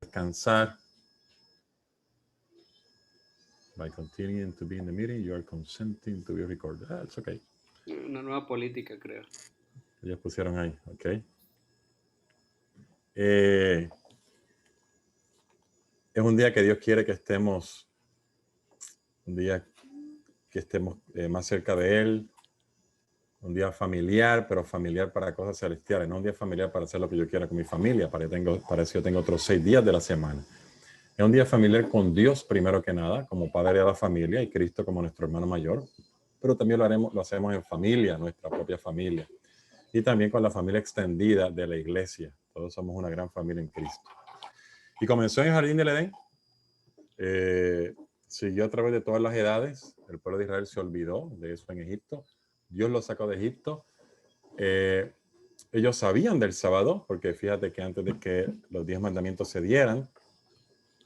Descansar. By continuing to be in the meeting, you are consenting to be recorded. It's okay. Una nueva política, creo. Ellos pusieron ahí, ok. Es un día que Dios quiere que estemos, un día que estemos más cerca de Él, un día familiar, pero familiar para cosas celestiales, no un día familiar para hacer lo que yo quiera con mi familia, para eso yo tengo otros 6 días de la semana. Es un día familiar con Dios primero que nada, como padre de la familia y Cristo como nuestro hermano mayor, pero también lo hacemos en familia, nuestra propia familia, y también con la familia extendida de la iglesia. Todos somos una gran familia en Cristo. Y comenzó en el Jardín del Edén, siguió a través de todas las edades. El pueblo de Israel se olvidó de eso en Egipto. Dios los sacó de Egipto. Ellos sabían del sábado, porque fíjate que antes de que los 10 mandamientos se dieran,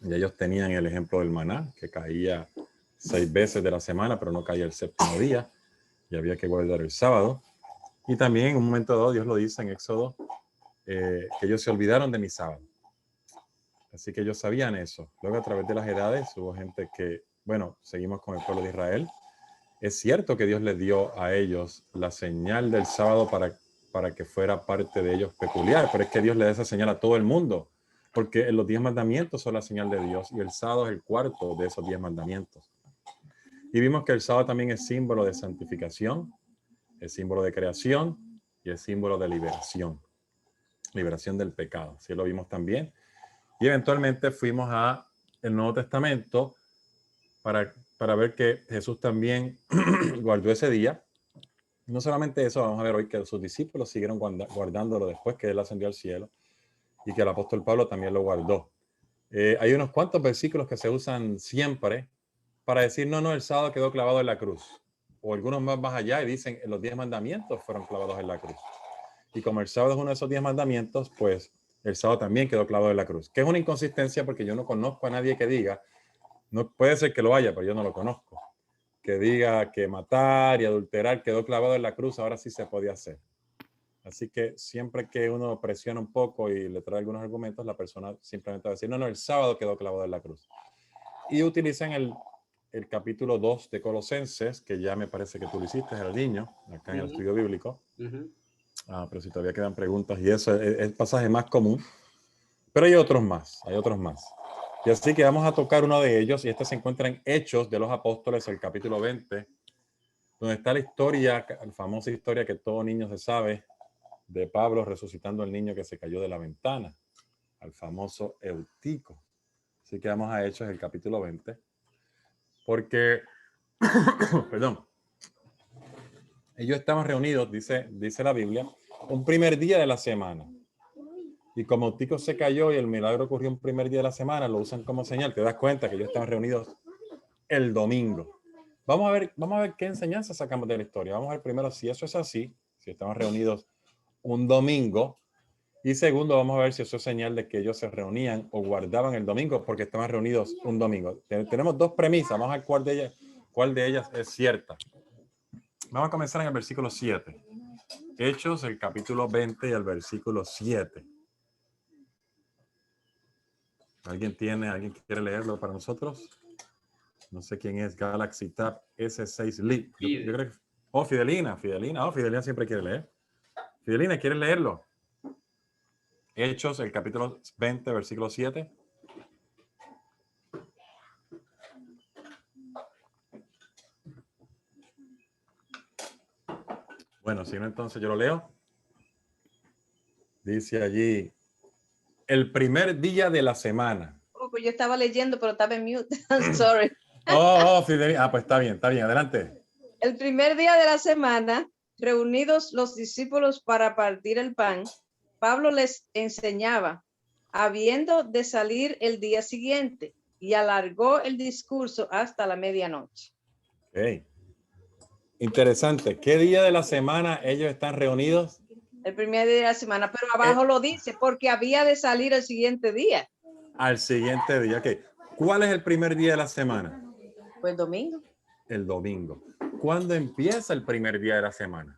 y ellos tenían el ejemplo del maná, que caía 6 veces de la semana, pero no caía el séptimo día, y había que guardar el sábado. Y también en un momento dado, Dios lo dice en Éxodo, que ellos se olvidaron de mi sábado. Así que ellos sabían eso. Luego, a través de las edades, hubo gente que, bueno, seguimos con el pueblo de Israel. Es cierto que Dios les dio a ellos la señal del sábado para que fuera parte de ellos peculiar, pero es que Dios le da esa señal a todo el mundo, porque los 10 mandamientos son la señal de Dios y el sábado es el cuarto de esos 10 mandamientos. Y vimos que el sábado también es símbolo de santificación, es símbolo de creación y es símbolo de liberación del pecado. Así lo vimos también. Y eventualmente fuimos a el Nuevo Testamento para ver que Jesús también guardó ese día. No solamente eso, vamos a ver hoy que sus discípulos siguieron guardándolo después que él ascendió al cielo y que el apóstol Pablo también lo guardó. Hay unos cuantos versículos que se usan siempre para decir, no, el sábado quedó clavado en la cruz. O algunos más allá y dicen, los 10 mandamientos fueron clavados en la cruz. Y como el sábado es uno de esos 10 mandamientos, pues el sábado también quedó clavado en la cruz. Que es una inconsistencia porque yo no conozco a nadie que diga, no puede ser que lo haya, pero yo no lo conozco, que diga que matar y adulterar quedó clavado en la cruz, ahora sí se podía hacer. Así que siempre que uno presiona un poco y le trae algunos argumentos, la persona simplemente va a decir, no, el sábado quedó clavado en la cruz. Y utilizan el capítulo 2 de Colosenses, que ya me parece que tú lo hiciste, el niño, acá en el estudio bíblico. Pero si todavía quedan preguntas, y eso es el pasaje más común. Pero hay otros más. Y así que vamos a tocar uno de ellos, y este se encuentra en Hechos de los Apóstoles, el capítulo 20, donde está la historia, la famosa historia que todo niño se sabe, de Pablo resucitando al niño que se cayó de la ventana, al famoso Eutico. Así que vamos a Hechos, el capítulo 20, porque, perdón, ellos estaban reunidos, dice la Biblia, un primer día de la semana. Y como Eutico se cayó y el milagro ocurrió un primer día de la semana, lo usan como señal. Te das cuenta que ellos estaban reunidos el domingo. Vamos a ver qué enseñanza sacamos de la historia. Vamos a ver primero si eso es así, si estamos reunidos un domingo. Y segundo, vamos a ver si eso es señal de que ellos se reunían o guardaban el domingo porque estaban reunidos un domingo. Tenemos dos premisas. Vamos a ver cuál de ellas es cierta. Vamos a comenzar en el versículo 7. Hechos, el capítulo 20 y el versículo 7. ¿Alguien quiere leerlo para nosotros? No sé quién es Galaxy Tab S6 Lip. Yo creo que... Fidelina. Fidelina siempre quiere leer. Fidelina, ¿quieres leerlo? Hechos, el capítulo 20, versículo 7. Bueno, si no, entonces yo lo leo. Dice allí, el primer día de la semana. Pues yo estaba leyendo, pero estaba en mute. I'm sorry. Fidelina. Pues está bien, adelante. El primer día de la semana, reunidos los discípulos para partir el pan, Pablo les enseñaba, habiendo de salir el día siguiente, y alargó el discurso hasta la medianoche. Okay. Interesante. ¿Qué día de la semana ellos están reunidos? El primer día de la semana, pero abajo lo dice, porque había de salir el siguiente día. Al siguiente día, ok. ¿Cuál es el primer día de la semana? Pues domingo. El domingo. ¿Cuándo empieza el primer día de la semana?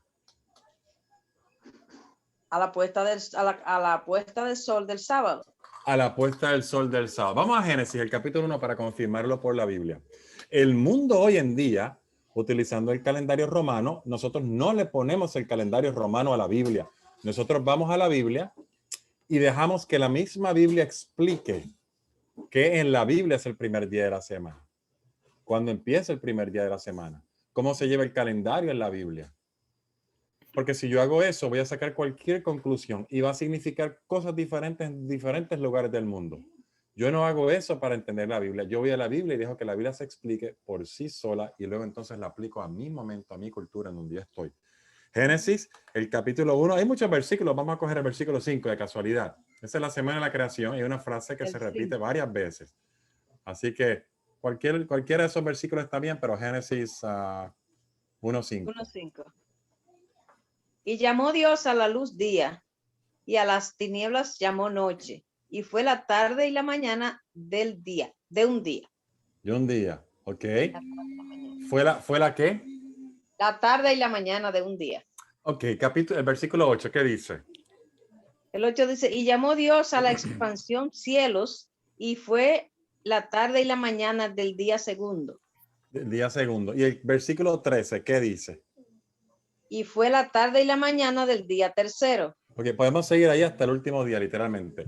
A la puesta del sol del sábado. a la puesta del sol del sábado. Vamos a Génesis, el capítulo 1, para confirmarlo por la Biblia. El mundo hoy en día, utilizando el calendario romano, nosotros no le ponemos el calendario romano a la Biblia. Nosotros vamos a la Biblia y dejamos que la misma Biblia explique que en la Biblia es el primer día de la semana. Cuando empieza el primer día de la semana. Cómo se lleva el calendario en la Biblia. Porque si yo hago eso, voy a sacar cualquier conclusión y va a significar cosas diferentes en diferentes lugares del mundo. Yo no hago eso para entender la Biblia. Yo voy a la Biblia y dejo que la Biblia se explique por sí sola y luego entonces la aplico a mi momento, a mi cultura en donde yo estoy. Génesis, el capítulo 1. Hay muchos versículos. Vamos a coger el versículo 5 de casualidad. Esa es la semana de la creación y hay una frase que se repite varias veces. Así que cualquiera de esos versículos está bien, pero Génesis 1:5. 1:5. Y llamó Dios a la luz día, y a las tinieblas llamó noche, y fue la tarde y la mañana de un día. De un día, ¿ok? ¿Fue la qué? La tarde y la mañana de un día. Ok, el versículo 8, ¿qué dice? El 8 dice, y llamó Dios a la expansión cielos, y fue la tarde y la mañana del día segundo. Del día segundo. Y el versículo 13, ¿qué dice? Y fue la tarde y la mañana del día tercero. Ok, podemos seguir ahí hasta el último día, literalmente.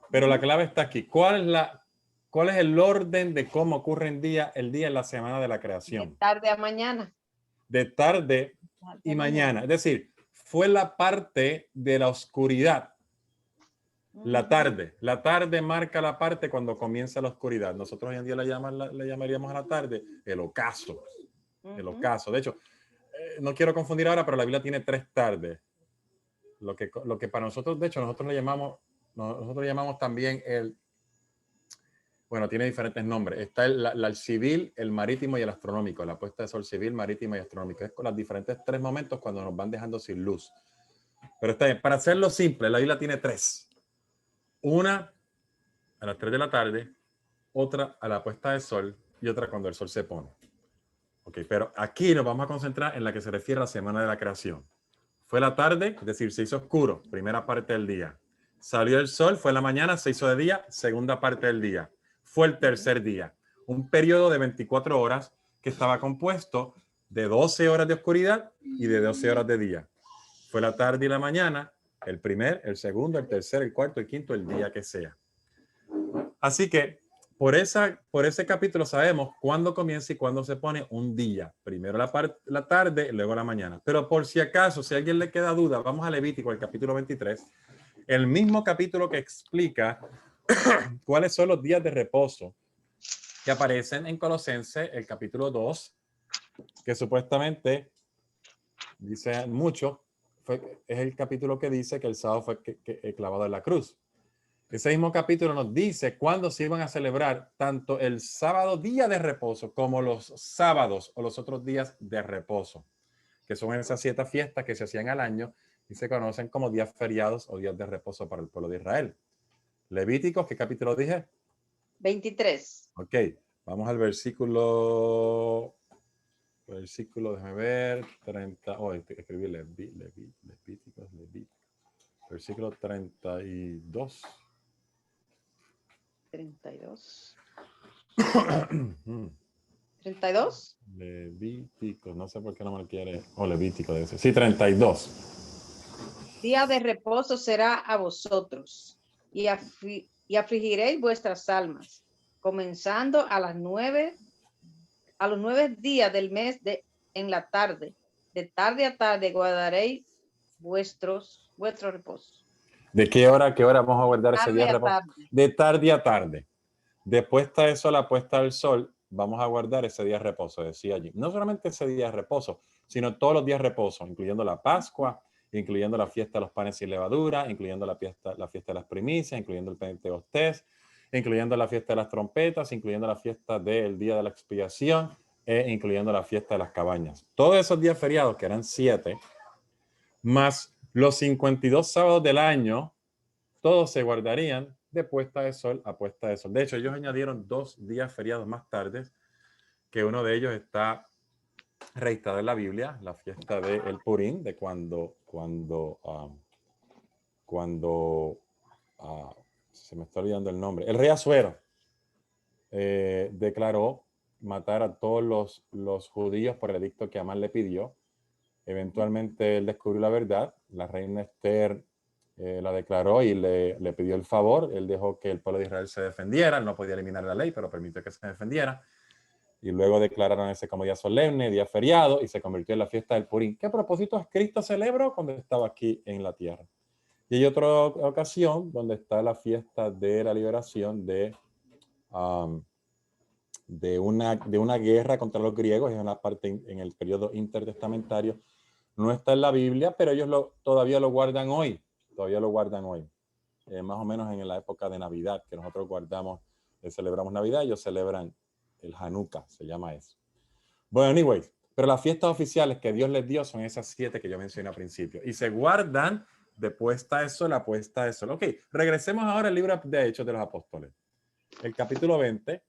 Pero la clave está aquí. ¿Cuál es el orden de cómo ocurre el día en la semana de la creación? De tarde a mañana. De tarde y mañana. Es decir, fue la parte de la oscuridad. La tarde marca la parte cuando comienza la oscuridad. Nosotros hoy en día le llamaríamos a la tarde el ocaso. El ocaso. De hecho, no quiero confundir ahora, pero la Biblia tiene 3 tardes. Lo que para nosotros, de hecho, nosotros le llamamos también bueno, tiene diferentes nombres. Está el civil, el marítimo y el astronómico. La puesta de sol civil, marítima y astronómica. Es con los diferentes 3 momentos cuando nos van dejando sin luz. Pero está bien. Para hacerlo simple, la Biblia tiene 3. Una a las 3 de la tarde, otra a la puesta de sol y otra cuando el sol se pone. Ok, pero aquí nos vamos a concentrar en la que se refiere a la semana de la creación. Fue la tarde, es decir, se hizo oscuro, primera parte del día. Salió el sol, fue la mañana, se hizo de día, segunda parte del día. Fue el tercer día. Un periodo de 24 horas que estaba compuesto de 12 horas de oscuridad y de 12 horas de día. Fue la tarde y la mañana, el primer, el segundo, el tercer, el cuarto, el quinto, el día que sea. Así que por ese capítulo sabemos cuándo comienza y cuándo se pone un día. Primero la tarde, luego la mañana. Pero por si acaso, si a alguien le queda duda, vamos a Levítico, el capítulo 23. El mismo capítulo que explica cuáles son los días de reposo que aparecen en Colosenses, el capítulo 2, que supuestamente, dice mucho, es el capítulo que dice que el sábado fue clavado en la cruz. Ese mismo capítulo nos dice cuándo se iban a celebrar tanto el sábado día de reposo como los sábados o los otros días de reposo, que son esas 7 fiestas que se hacían al año y se conocen como días feriados o días de reposo para el pueblo de Israel. Levíticos, ¿qué capítulo dije? 23. Ok, vamos al versículo, déjame ver, 30, escribí Levíticos, versículo 32. 32. 32. Levítico, no sé por qué no me lo quiere. Levítico debe ser. Sí, 32. Día de reposo será a vosotros, y afligiréis vuestras almas, comenzando a los 9 días del mes en la tarde. De tarde a tarde guardaréis vuestro reposo. ¿De qué hora a qué hora vamos a guardar ese día de reposo? Tarde. De tarde a tarde. De puesta de sol a puesta del sol, vamos a guardar ese día de reposo, decía allí. No solamente ese día de reposo, sino todos los días de reposo, incluyendo la Pascua, incluyendo la fiesta de los panes sin levadura, incluyendo la fiesta de las primicias, incluyendo el Pentecostés, incluyendo la fiesta de las trompetas, incluyendo la fiesta del día de la expiación, incluyendo la fiesta de las cabañas. Todos esos días feriados, que eran 7, más los 52 sábados del año, todos se guardarían de puesta de sol a puesta de sol. De hecho, ellos añadieron 2 días feriados más tarde, que uno de ellos está registrado en la Biblia, la fiesta del Purim, de cuando se me está olvidando el nombre, el rey Asuero declaró matar a todos los judíos por el edicto que Amán le pidió. Eventualmente él descubrió la verdad, la reina Esther la declaró y le pidió el favor. Él dejó que el pueblo de Israel se defendiera, él no podía eliminar la ley, pero permitió que se defendiera. Y luego declararon ese como día solemne, día feriado, y se convirtió en la fiesta del Purim. ¿Qué propósitos Cristo celebró cuando estaba aquí en la tierra? Y hay otra ocasión donde está la fiesta de la liberación de una guerra contra los griegos. Es una parte en el periodo intertestamentario. No está en la Biblia, pero ellos todavía lo guardan hoy. Todavía lo guardan hoy. Más o menos en la época de Navidad, que nosotros guardamos, celebramos Navidad, ellos celebran el Hanukkah, se llama eso. Bueno, anyways, pero las fiestas oficiales que Dios les dio son esas 7 que yo mencioné al principio. Y se guardan de puesta de sol a puesta de sol. Ok, regresemos ahora al libro de Hechos de los Apóstoles. El capítulo 20.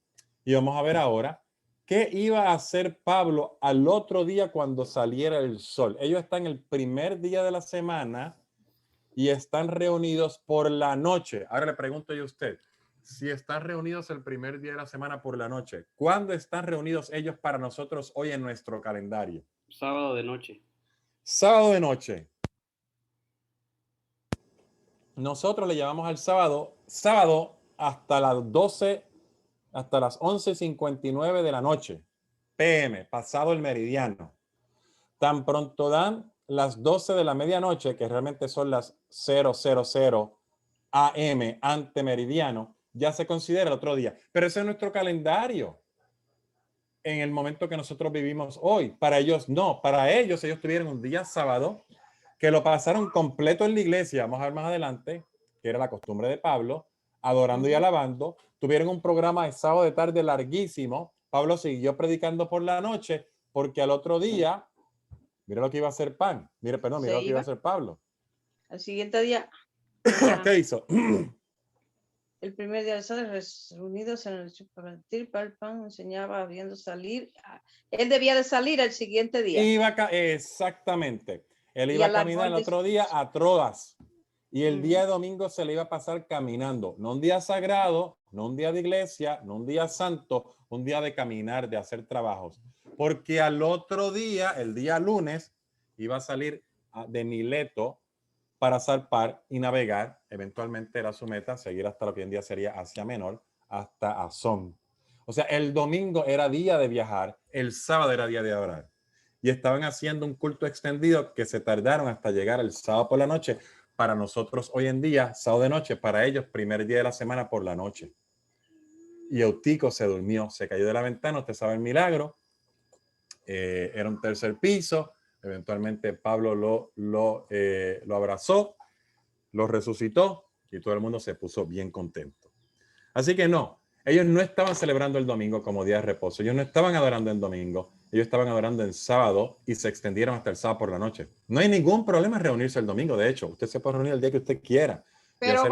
Y vamos a ver ahora qué iba a hacer Pablo al otro día cuando saliera el sol. Ellos están el primer día de la semana y están reunidos por la noche. Ahora le pregunto yo a usted, si están reunidos el primer día de la semana por la noche, ¿cuándo están reunidos ellos para nosotros hoy en nuestro calendario? Sábado de noche. Sábado de noche. Nosotros le llamamos al sábado hasta las 12, hasta las 11:59 de la noche, PM, pasado el meridiano. Tan pronto dan las 12 de la medianoche, que realmente son las 000 AM ante meridiano, ya se considera el otro día. Pero ese es nuestro calendario en el momento que nosotros vivimos hoy. Para ellos no, para ellos tuvieron un día sábado que lo pasaron completo en la iglesia, vamos a ver más adelante, que era la costumbre de Pablo, adorando y alabando. Tuvieron un programa de sábado de tarde larguísimo. Pablo siguió predicando por la noche porque al otro día, mira lo que iba a hacer mira lo que iba a hacer Pablo. Al siguiente día. ¿Qué hizo? El primer día de sábado, reunidos en el partir para el pan, enseñaba viendo salir. Él debía de salir el siguiente día. Exactamente. Él iba a caminar el otro día a Troas. Y el día de domingo se le iba a pasar caminando. No un día sagrado, no un día de iglesia, no un día santo, un día de caminar, de hacer trabajos. Porque al otro día, el día lunes, iba a salir de Mileto para zarpar y navegar. Eventualmente era su meta, seguir hasta lo que hoy en día sería Asia Menor, hasta Azón. O sea, el domingo era día de viajar, el sábado era día de orar. Y estaban haciendo un culto extendido que se tardaron hasta llegar el sábado por la noche. Para nosotros hoy en día, sábado de noche, para ellos, primer día de la semana por la noche. Y Eutico se durmió, se cayó de la ventana, usted sabe el milagro. Era un tercer piso. Eventualmente Pablo lo abrazó, lo resucitó y todo el mundo se puso bien contento. Así que no, ellos no estaban celebrando el domingo como día de reposo. Ellos no estaban adorando el domingo. Ellos estaban adorando el sábado y se extendieron hasta el sábado por la noche. No hay ningún problema en reunirse el domingo. De hecho, usted se puede reunir el día que usted quiera. Pero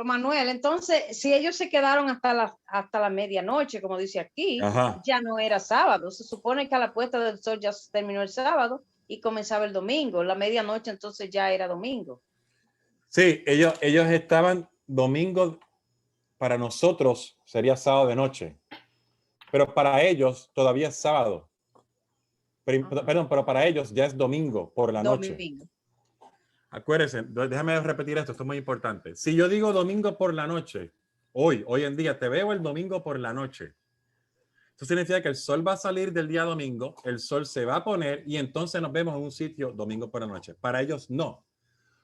Manuel, entonces, si ellos se quedaron hasta la medianoche, como dice aquí, ya no era sábado. Se supone que a la puesta del sol ya terminó el sábado y comenzaba el domingo. La medianoche entonces ya era domingo. Sí, ellos estaban domingo, para nosotros sería sábado de noche, pero para ellos todavía es sábado. Perdón, pero para ellos ya es domingo por la noche. Acuérdense, déjame repetir esto es muy importante. Si yo digo domingo por la noche, hoy en día te veo el domingo por la noche. Eso significa que el sol va a salir del día domingo, el sol se va a poner y entonces nos vemos en un sitio domingo por la noche. Para ellos no.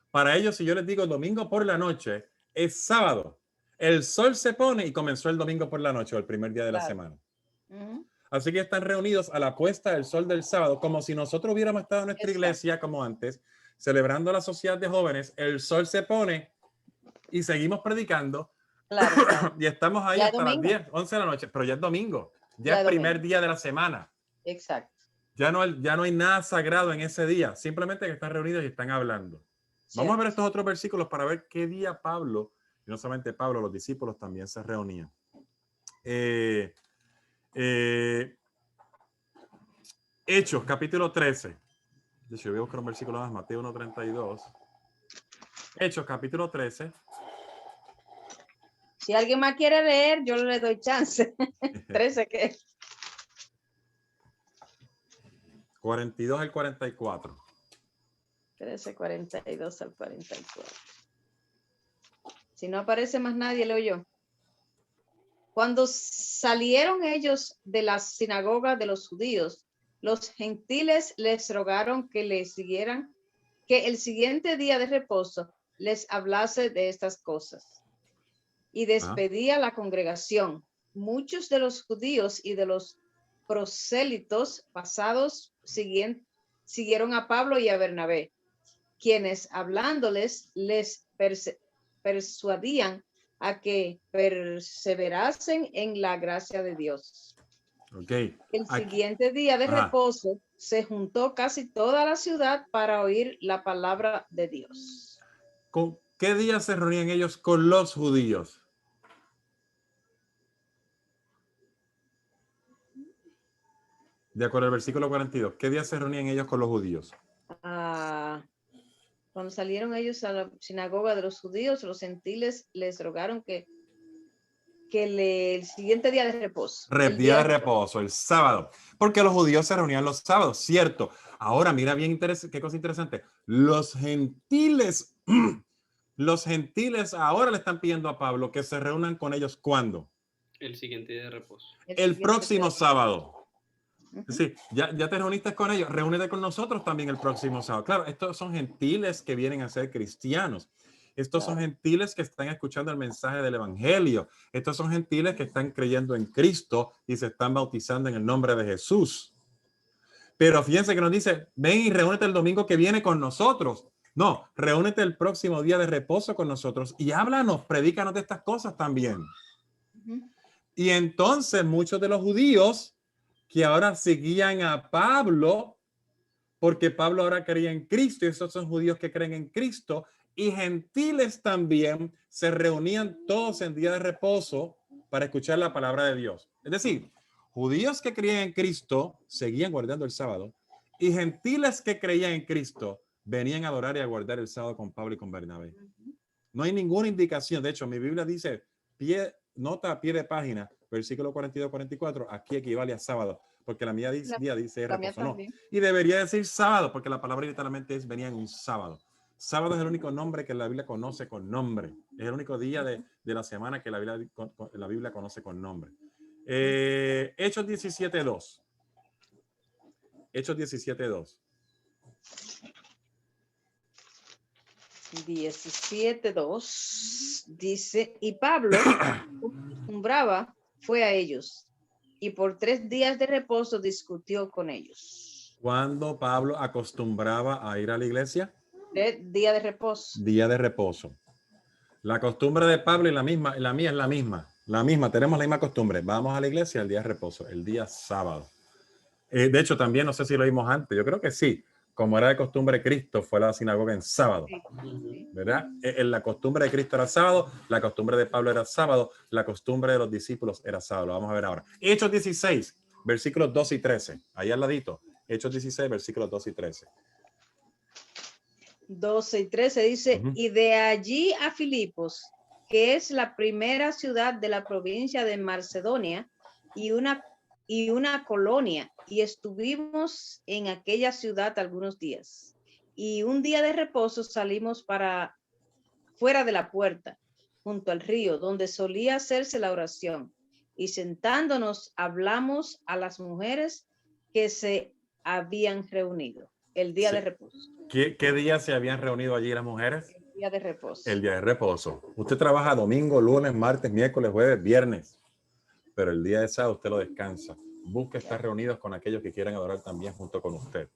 Para ellos, si yo les digo domingo por la noche, es sábado. El sol se pone y comenzó el domingo por la noche o el primer día de la semana. Así que están reunidos a la puesta del sol del sábado, como si nosotros hubiéramos estado en nuestra iglesia como antes, celebrando la sociedad de jóvenes. El sol se pone y seguimos predicando. Claro. Y estamos ahí hasta las 10, 11 de la noche, pero ya es domingo. Ya es primer día de la semana. Exacto. Ya no hay nada sagrado en ese día. Simplemente que están reunidos y están hablando. Vamos a ver estos otros versículos para ver qué día Pablo, y no solamente Pablo, los discípulos también se reunían. Hechos, capítulo 13. Yo voy a buscar un versículo más, Mateo 1:32. Hechos, capítulo 13. Si alguien más quiere leer, yo le doy chance. 13 que 42 al 44. 13, 42 al 44. Si no aparece más nadie, leo yo. Cuando salieron ellos de la sinagoga de los judíos, los gentiles les rogaron que les siguieran, que el siguiente día de reposo les hablase de estas cosas. Y despedía la congregación. Muchos de los judíos y de los prosélitos pasados siguieron a Pablo y a Bernabé, quienes hablándoles les persuadían a que perseverasen en la gracia de Dios. Okay. El siguiente día de reposo se juntó casi toda la ciudad para oír la palabra de Dios. ¿Con qué día se reunían ellos con los judíos? De acuerdo al versículo 42, ¿qué día se reunían ellos con los judíos? Cuando salieron ellos a la sinagoga de los judíos, los gentiles les rogaron que el siguiente día de reposo. El día de reposo, el sábado. Porque los judíos se reunían los sábados, cierto. Ahora, mira bien qué cosa interesante. Los gentiles ahora le están pidiendo a Pablo que se reúnan con ellos, ¿cuándo? El siguiente día de reposo. El próximo sábado. Sí, ya te reuniste con ellos, reúnete con nosotros también el próximo sábado. Claro, estos son gentiles que vienen a ser cristianos. Estos son gentiles que están escuchando el mensaje del evangelio. Estos son gentiles que están creyendo en Cristo y se están bautizando en el nombre de Jesús. Pero fíjense que nos dice, ven y reúnete el domingo que viene con nosotros. No, reúnete el próximo día de reposo con nosotros y háblanos, predícanos de estas cosas también. Y entonces muchos de los judíos que ahora seguían a Pablo, porque Pablo ahora creía en Cristo, y esos son judíos que creen en Cristo, y gentiles también se reunían todos en día de reposo para escuchar la palabra de Dios. Es decir, judíos que creían en Cristo seguían guardando el sábado, y gentiles que creían en Cristo venían a adorar y a guardar el sábado con Pablo y con Bernabé. No hay ninguna indicación. De hecho, mi Biblia dice, nota a pie de página, versículo 42-44, aquí equivale a sábado, porque la mía dice reposo, no. Y debería decir sábado, porque la palabra literalmente es venía en un sábado. Sábado es el único nombre que la Biblia conoce con nombre. Es el único día de la semana que la Biblia conoce con nombre. Hechos 17:2. Hechos 17:2. 17:2 dice, y Pablo acostumbraba, fue a ellos, y por 3 días de reposo discutió con ellos. ¿Cuándo Pablo acostumbraba a ir a la iglesia? Día de reposo. Día de reposo. La costumbre de Pablo y la mía es la misma. La misma, tenemos la misma costumbre. Vamos a la iglesia el día de reposo, el día sábado. De hecho, también, no sé si lo vimos antes, yo creo que sí. Como era de costumbre, Cristo fue a la sinagoga en sábado, ¿verdad? En la costumbre de Cristo era sábado, la costumbre de Pablo era sábado, la costumbre de los discípulos era sábado. Lo vamos a ver ahora. Hechos 16, versículos 12 y 13. Ahí al ladito. Hechos 16, versículos 12 y 13. 12 y 13 dice, y de allí a Filipos, que es la primera ciudad de la provincia de Macedonia y una colonia, y estuvimos en aquella ciudad algunos días. Y un día de reposo salimos para fuera de la puerta, junto al río, donde solía hacerse la oración. Y sentándonos hablamos a las mujeres que se habían reunido. El día de reposo. ¿Qué día se habían reunido allí las mujeres? El día de reposo. El día de reposo. Usted trabaja domingo, lunes, martes, miércoles, jueves, viernes. Pero el día de sábado usted lo descansa. Busque estar reunidos con aquellos que quieran adorar también junto con usted.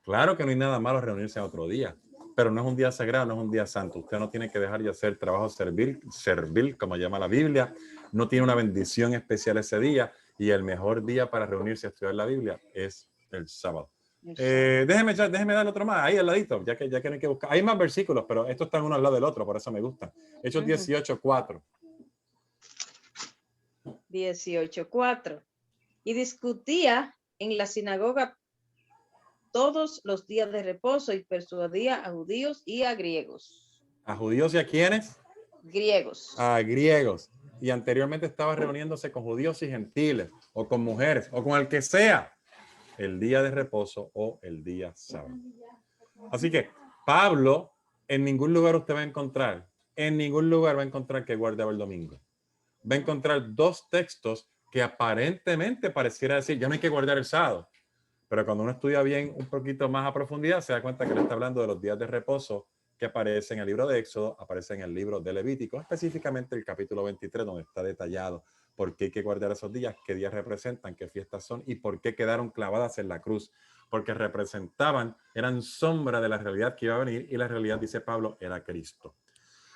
Claro que no hay nada malo reunirse en otro día, pero no es un día sagrado, no es un día santo. Usted no tiene que dejar de hacer trabajo servil, como llama la Biblia. No tiene una bendición especial ese día, y el mejor día para reunirse a estudiar la Biblia es el sábado. Déjeme darle otro más, ahí al ladito, ya que no hay que buscar. Hay más versículos, pero estos están uno al lado del otro, por eso me gustan. Hechos 18:4. 18:4. Y discutía en la sinagoga todos los días de reposo y persuadía a judíos y a griegos. ¿A judíos y a quiénes? Griegos. a griegos. Y anteriormente estaba reuniéndose con judíos y gentiles, o con mujeres, o con el que sea, el día de reposo o el día sábado. Así que Pablo, en ningún lugar usted va a encontrar, en ningún lugar va a encontrar que guardaba el domingo. Va a encontrar dos textos que aparentemente pareciera decir, ya no hay que guardar el sábado. Pero cuando uno estudia bien un poquito más a profundidad, se da cuenta que él está hablando de los días de reposo que aparece en el libro de Éxodo, aparece en el libro de Levítico, específicamente el capítulo 23, donde está detallado por qué hay que guardar esos días, qué días representan, qué fiestas son y por qué quedaron clavadas en la cruz. Porque representaban, eran sombra de la realidad que iba a venir y la realidad, dice Pablo, era Cristo.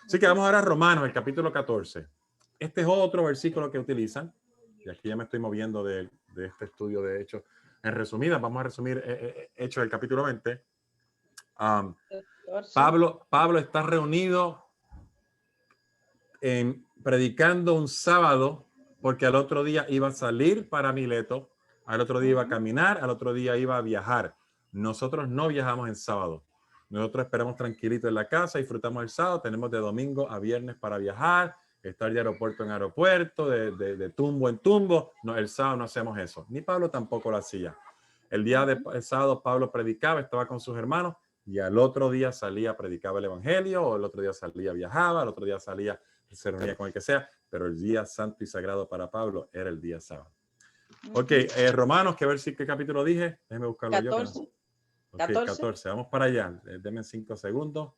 Así que vamos ahora a Romanos, el capítulo 14. Este es otro versículo que utilizan, y aquí ya me estoy moviendo de este estudio de Hechos. En resumidas, vamos a resumir Hechos del capítulo 20. Pablo está reunido predicando un sábado porque al otro día iba a salir para Mileto, al otro día iba a caminar, al otro día iba a viajar. Nosotros no viajamos en sábado. Nosotros esperamos tranquilito en la casa, disfrutamos el sábado, tenemos de domingo a viernes para viajar, estar de aeropuerto en aeropuerto, de tumbo en tumbo. No, el sábado no hacemos eso. Ni Pablo tampoco lo hacía. El día del sábado Pablo predicaba, estaba con sus hermanos y al otro día salía, predicaba el evangelio, o el otro día salía, viajaba, al otro día salía, se reunía con el que sea, pero el día santo y sagrado para Pablo era el día sábado. Ok, Romanos, ¿qué capítulo dije? Déjeme buscarlo 14. yo. Ok, 14. Vamos para allá. Denme 5 segundos.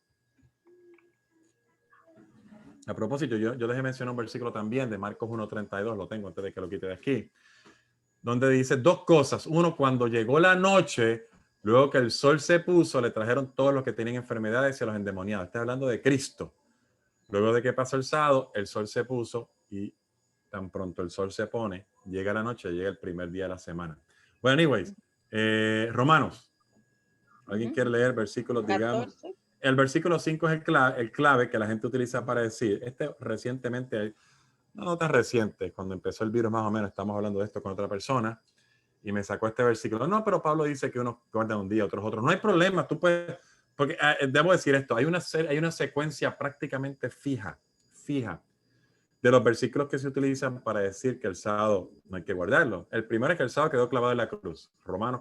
A propósito, yo dejé mencionar un versículo también de Marcos 1:32, lo tengo antes de que lo quite de aquí, donde dice dos cosas. Uno, cuando llegó la noche, luego que el sol se puso, le trajeron todos los que tenían enfermedades y a los endemoniados. Está hablando de Cristo. Luego de que pasó el sábado, el sol se puso y tan pronto el sol se pone, llega la noche, llega el primer día de la semana. Bueno, anyways, Romanos. ¿Alguien quiere leer versículos, digamos? 14. El versículo 5 es el clave que la gente utiliza para decir. Recientemente, no tan reciente, cuando empezó el virus más o menos, estamos hablando de esto con otra persona y me sacó este versículo. No, pero Pablo dice que unos guardan un día, otros otros. No hay problema, tú puedes, porque debo decir esto, hay una secuencia prácticamente fija de los versículos que se utilizan para decir que el sábado no hay que guardarlo. El primero es que el sábado quedó clavado en la cruz. Romanos,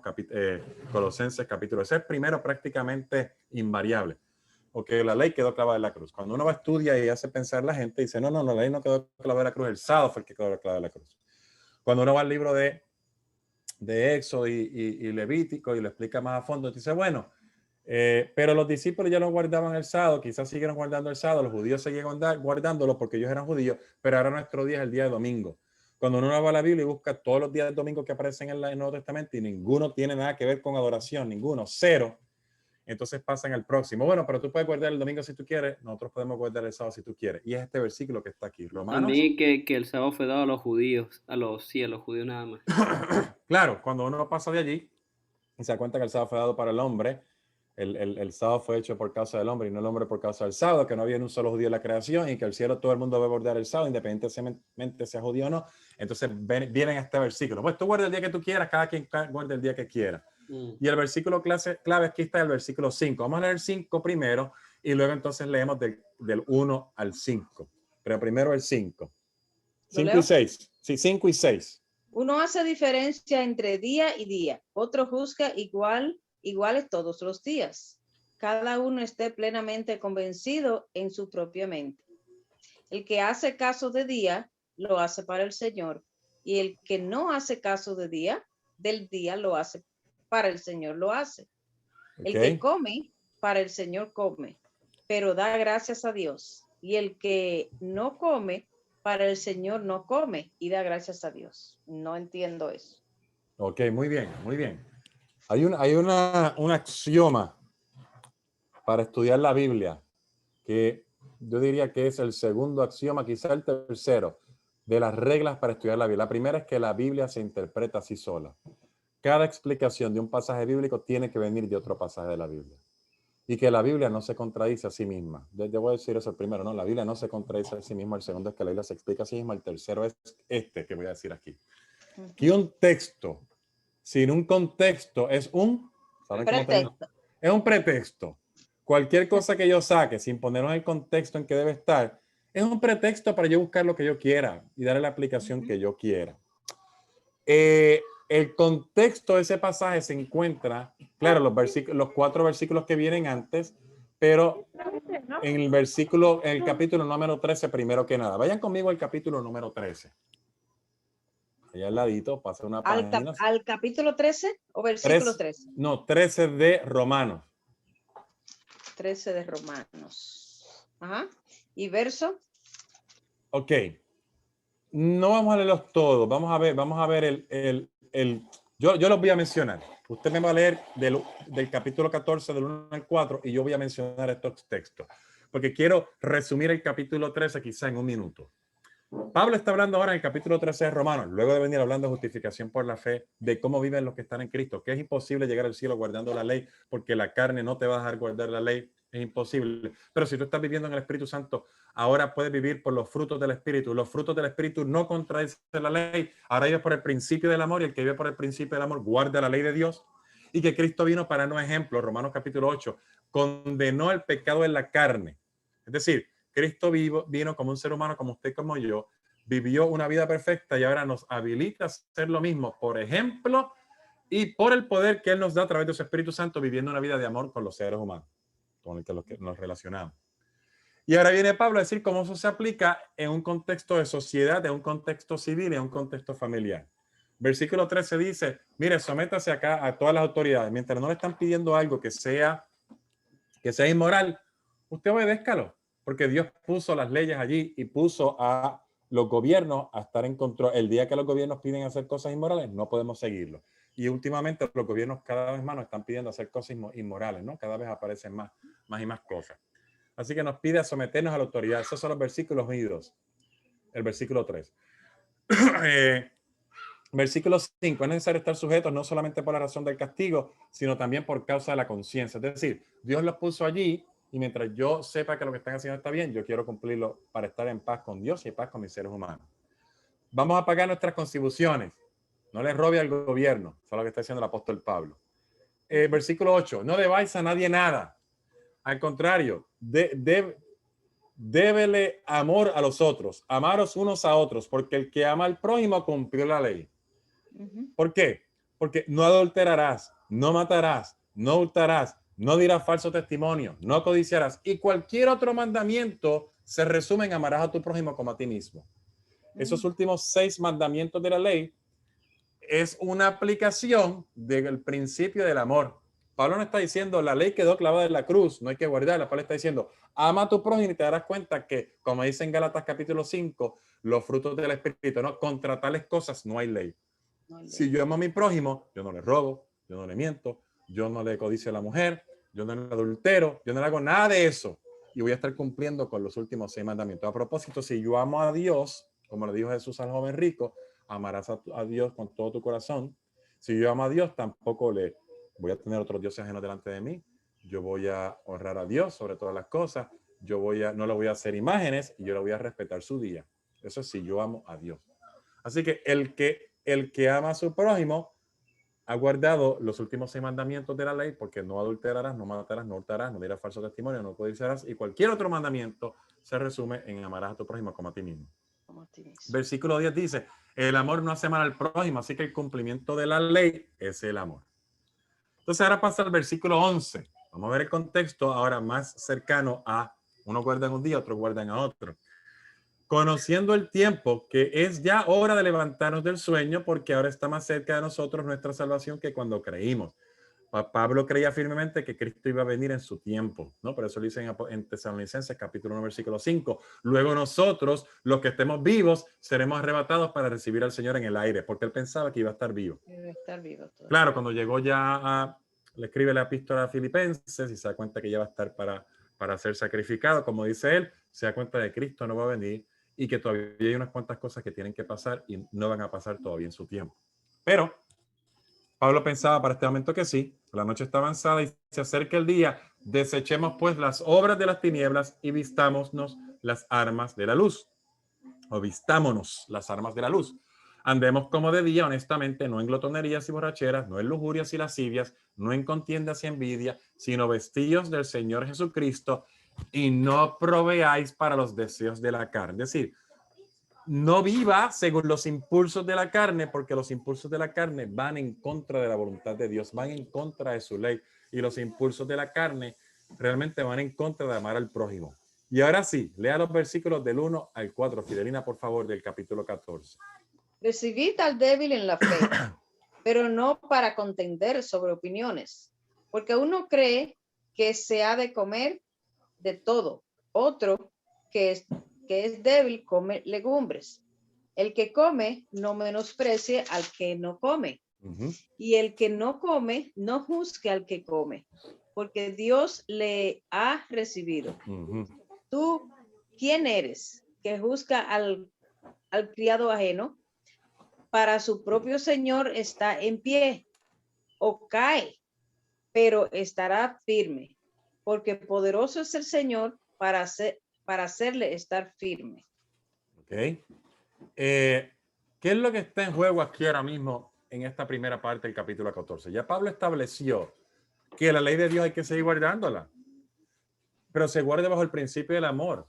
Colosenses, capítulo. Ese es el primero prácticamente invariable. O que la ley quedó clavada en la cruz. Cuando uno va a estudiar y hace pensar la gente, dice, no, la ley no quedó clavada en la cruz, el sábado fue el que quedó clavado en la cruz. Cuando uno va al libro de Éxodo y Levítico y lo explica más a fondo, dice, bueno, pero los discípulos ya no guardaban el sábado, quizás siguieron guardando el sábado, los judíos seguían guardándolo porque ellos eran judíos, pero ahora nuestro día es el día de domingo. Cuando uno va a la Biblia y busca todos los días del domingo que aparecen en el Nuevo Testamento y ninguno tiene nada que ver con adoración, ninguno, cero, entonces pasan al próximo. Bueno, pero tú puedes guardar el domingo si tú quieres, nosotros podemos guardar el sábado si tú quieres. Y es este versículo que está aquí, Romanos. También que el sábado fue dado a los judíos, a los judíos nada más. Claro, cuando uno pasa de allí y se da cuenta que el sábado fue dado para el hombre, el sábado fue hecho por causa del hombre y no el hombre por causa del sábado, que no había un solo judío en la creación y que el cielo todo el mundo va a guardar el sábado, independientemente sea judío o no. Entonces vienen a este versículo. Pues tú guarda el día que tú quieras, cada quien guarda el día que quiera. Y el versículo clave aquí está el versículo 5. Vamos a leer el 5 primero y luego entonces leemos del 1 al 5. Pero primero el 5. 5 y 6. Sí, 5 y 6. Uno hace diferencia entre día y día. Otro juzga iguales todos los días. Cada uno esté plenamente convencido en su propia mente. El que hace caso de día, lo hace para el Señor. Y el que no hace caso de día, del día lo hace para el Señor, lo hace. El que come, para el Señor come, pero da gracias a Dios. Y el que no come, para el Señor no come y da gracias a Dios. No entiendo eso. Ok, muy bien, muy bien. Hay un axioma para estudiar la Biblia que yo diría que es el segundo axioma, quizá el tercero, de las reglas para estudiar la Biblia. La primera es que la Biblia se interpreta así sola. Cada explicación de un pasaje bíblico tiene que venir de otro pasaje de la Biblia. Y que la Biblia no se contradice a sí misma. Yo voy a decir eso el primero, ¿no? La Biblia no se contradice a sí misma. El segundo es que la Biblia se explica a sí misma. El tercero es este que voy a decir aquí. Que un texto sin un contexto es un pretexto. Es un pretexto. Cualquier cosa que yo saque sin ponerlo en el contexto en que debe estar Es un pretexto para yo buscar lo que yo quiera y darle la aplicación que yo quiera. El contexto de ese pasaje se encuentra, claro, los 4 versículos que vienen antes, pero en el capítulo número 13, primero que nada. Vayan conmigo al capítulo número 13. Allá al ladito, pasa una página. ¿Al capítulo 13 o versículo 13? No, 13 de Romanos. 13 de Romanos. Ajá. ¿Y verso? Ok. No vamos a leerlos todos. Vamos a ver yo los voy a mencionar. Usted me va a leer del capítulo 14, del 1 al 4, y yo voy a mencionar estos textos. Porque quiero resumir el capítulo 13 quizá en un minuto. Pablo está hablando ahora en el capítulo 13 de Romanos, luego de venir hablando de justificación por la fe, de cómo viven los que están en Cristo, que es imposible llegar al cielo guardando la ley, porque la carne no te va a dejar guardar la ley, es imposible. Pero si tú estás viviendo en el Espíritu Santo, ahora puedes vivir por los frutos del Espíritu. Los frutos del Espíritu no contradicen la ley, ahora vives por el principio del amor, y el que vive por el principio del amor guarda la ley de Dios, y que Cristo vino para darnos ejemplo. Romanos capítulo 8, condenó el pecado en la carne. Es decir, Cristo vino como un ser humano, como usted, como yo, vivió una vida perfecta y ahora nos habilita a hacer lo mismo, por ejemplo, y por el poder que Él nos da a través de su Espíritu Santo, viviendo una vida de amor con los seres humanos, con el que nos relacionamos. Y ahora viene Pablo a decir cómo eso se aplica en un contexto de sociedad, en un contexto civil, en un contexto familiar. Versículo 13 dice, mire, sométase acá a todas las autoridades. Mientras no le están pidiendo algo que sea inmoral, usted obedézcalo, porque Dios puso las leyes allí y puso a los gobiernos a estar en control. El día que los gobiernos piden hacer cosas inmorales, no podemos seguirlo. Y últimamente los gobiernos cada vez más nos están pidiendo hacer cosas inmorales, ¿no? Cada vez aparecen más y más cosas. Así que nos pide a someternos a la autoridad. Esos son los versículos unidos. El versículo 3. Versículo 5. Es necesario estar sujetos no solamente por la razón del castigo, sino también por causa de la conciencia. Es decir, Dios los puso allí, y mientras yo sepa que lo que están haciendo está bien, yo quiero cumplirlo para estar en paz con Dios y en paz con mis seres humanos. Vamos a pagar nuestras contribuciones. No les robe al gobierno. Eso es lo que está diciendo el apóstol Pablo. Versículo 8. No debáis a nadie nada. Al contrario, débele amor a los otros. Amaros unos a otros, porque el que ama al prójimo cumplió la ley. ¿Por qué? Porque no adulterarás, no matarás, no hurtarás, no dirás falso testimonio, no codiciarás, y cualquier otro mandamiento se resume en amarás a tu prójimo como a ti mismo. Esos últimos 6 mandamientos de la ley es una aplicación del principio del amor. Pablo no está diciendo la ley quedó clavada en la cruz, no hay que guardarla. Pablo está diciendo ama a tu prójimo, y te darás cuenta que, como dice en Gálatas capítulo 5, los frutos del Espíritu, ¿no? Contra tales cosas no hay ley. Si yo amo a mi prójimo, yo no le robo, yo no le miento, yo no le codicio a la mujer, yo no le adultero, yo no le hago nada de eso, y voy a estar cumpliendo con los últimos 6 mandamientos. A propósito, si yo amo a Dios, como le dijo Jesús al joven rico, amarás a Dios con todo tu corazón. Si yo amo a Dios, tampoco le voy a tener otros dioses ajenos delante de mí. Yo voy a honrar a Dios sobre todas las cosas. No le voy a hacer imágenes, y yo le voy a respetar su día. Eso es si yo amo a Dios. Así que el que ama a su prójimo ha guardado los últimos 6 mandamientos de la ley, porque no adulterarás, no matarás, no hurtarás, no dirás falso testimonio, no codiciarás, y cualquier otro mandamiento se resume en amarás a tu prójimo como a ti mismo. Versículo 10 dice, el amor no hace mal al prójimo, así que el cumplimiento de la ley es el amor. Entonces ahora pasa al versículo 11. Vamos a ver el contexto ahora más cercano a unos guardan un día, otros guardan a otro. Conociendo el tiempo, que es ya hora de levantarnos del sueño, porque ahora está más cerca de nosotros nuestra salvación que cuando creímos. Pablo creía firmemente que Cristo iba a venir en su tiempo, ¿no? Por eso lo dice en Tesalonicenses capítulo 1, versículo 5. Luego nosotros, los que estemos vivos, seremos arrebatados para recibir al Señor en el aire, porque él pensaba que iba a estar vivo. Claro, cuando llegó le escribe la epístola a Filipenses y se da cuenta que ya va a estar para ser sacrificado, como dice él, se da cuenta de que Cristo no va a venir y que todavía hay unas cuantas cosas que tienen que pasar y no van a pasar todavía en su tiempo. Pero Pablo pensaba para este momento que sí, la noche está avanzada y se acerca el día, desechemos pues las obras de las tinieblas y vistámonos las armas de la luz. O vistámonos las armas de la luz. Andemos como de día, honestamente, no en glotonerías y borracheras, no en lujurias y lascivias, no en contiendas y envidia, sino vestidos del Señor Jesucristo y no proveáis para los deseos de la carne. Es decir, no viva según los impulsos de la carne, porque los impulsos de la carne van en contra de la voluntad de Dios, van en contra de su ley, y los impulsos de la carne realmente van en contra de amar al prójimo. Y ahora sí, lea los versículos del 1 al 4. Fidelina, por favor, del capítulo 14. Recibid al débil en la fe, pero no para contender sobre opiniones, porque uno cree que se ha de comer de todo, otro que es débil come legumbres. El que come no menosprecie al que no come, y el que no come no juzgue al que come, porque Dios le ha recibido. ¿Tú quién eres que juzga al criado ajeno? Para su propio Señor está en pie o cae, pero estará firme, porque poderoso es el Señor para hacerle estar firme. Okay. ¿Qué es lo que está en juego aquí ahora mismo en esta primera parte del capítulo 14? Ya Pablo estableció que la ley de Dios hay que seguir guardándola, pero se guarda bajo el principio del amor,